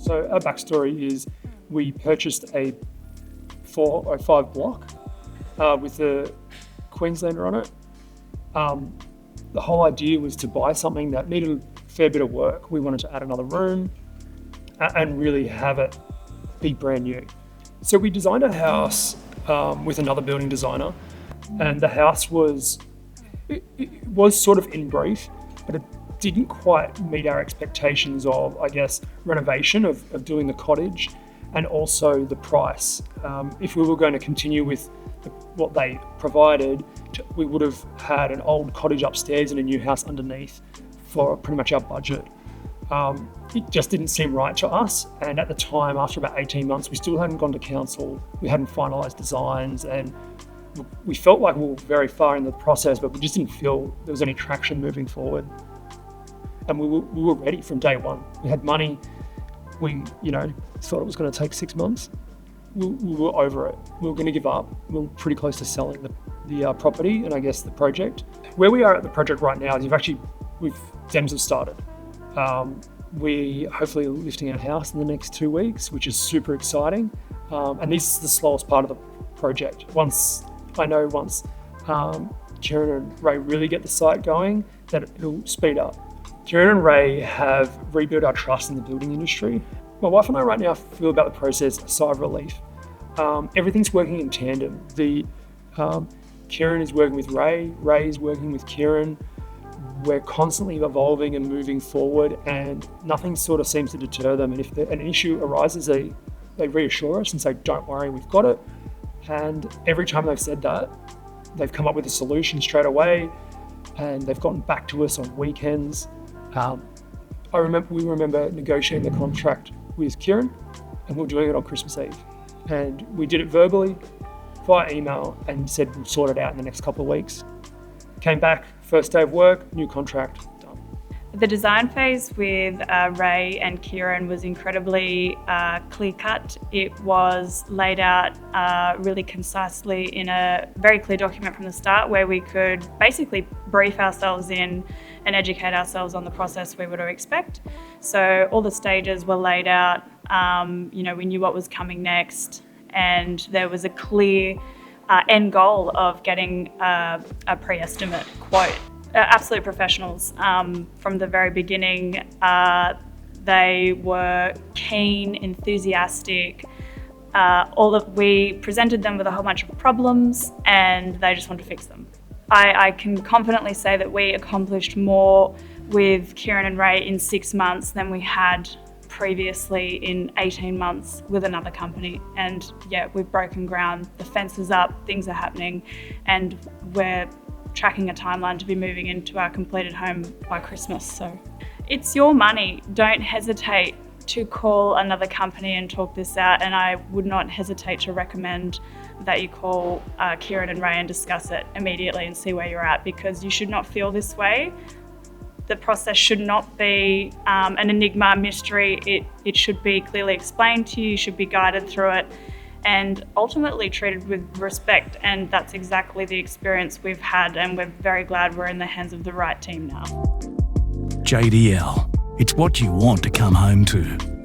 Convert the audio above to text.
So our backstory is we purchased a 405 block with a Queenslander on it. The whole idea was to buy something that needed a fair bit of work. We wanted to add another room and really have it be brand new. So we designed a house with another building designer, and the house was sort of in brief, but it didn't quite meet our expectations of, I guess, renovation of doing the cottage, and also the price. If we were going to continue with what they provided, we would have had an old cottage upstairs and a new house underneath for pretty much our budget. It just didn't seem right to us, and at the time, after about 18 months, we still hadn't gone to council, we hadn't finalised designs, and we felt like we were very far in the process, but we just didn't feel there was any traction moving forward. And we were ready from day one. We had money. We, thought it was going to take 6 months. We were over it. We were going to give up. We were pretty close to selling the property and I guess the project. Where we are at the project right now is Dems have started. We hopefully lifting our house in the next 2 weeks, which is super exciting. And this is the slowest part of the project. Once Kieran and Ray really get the site going, that it'll speed up. Kieran and Ray have rebuilt our trust in the building industry. My wife and I right now feel about the process a sigh of relief. Everything's working in tandem. Kieran is working with Ray, Ray is working with Kieran. We're constantly evolving and moving forward, and nothing sort of seems to deter them. And if an issue arises, they reassure us and say, don't worry, we've got it. And every time they've said that, they've come up with a solution straight away, and they've gotten back to us on weekends. We remember negotiating the contract with Kieran, and we were doing it on Christmas Eve. And we did it verbally via email and said we'll sort it out in the next couple of weeks. Came back, first day of work, new contract, done. The design phase with Ray and Kieran was incredibly clear-cut. It was laid out really concisely in a very clear document from the start, where we could basically brief ourselves in and educate ourselves on the process we were to expect. So all the stages were laid out. We knew what was coming next, and there was a clear end goal of getting a pre-estimate quote. Absolute professionals from the very beginning. They were keen, enthusiastic. We presented them with a whole bunch of problems, and they just wanted to fix them. I can confidently say that we accomplished more with Kieran and Ray in 6 months than we had previously in 18 months with another company. And yeah, we've broken ground, the fence is up, things are happening, and we're tracking a timeline to be moving into our completed home by Christmas. So it's your money. Don't hesitate to call another company and talk this out, and I would not hesitate to recommend that you call Kieran and Ray and discuss it immediately and see where you're at, because you should not feel this way. The process should not be an enigma, mystery. It should be clearly explained to you. You should be guided through it and ultimately treated with respect. And that's exactly the experience we've had, and we're very glad we're in the hands of the right team now. JDL. It's what you want to come home to.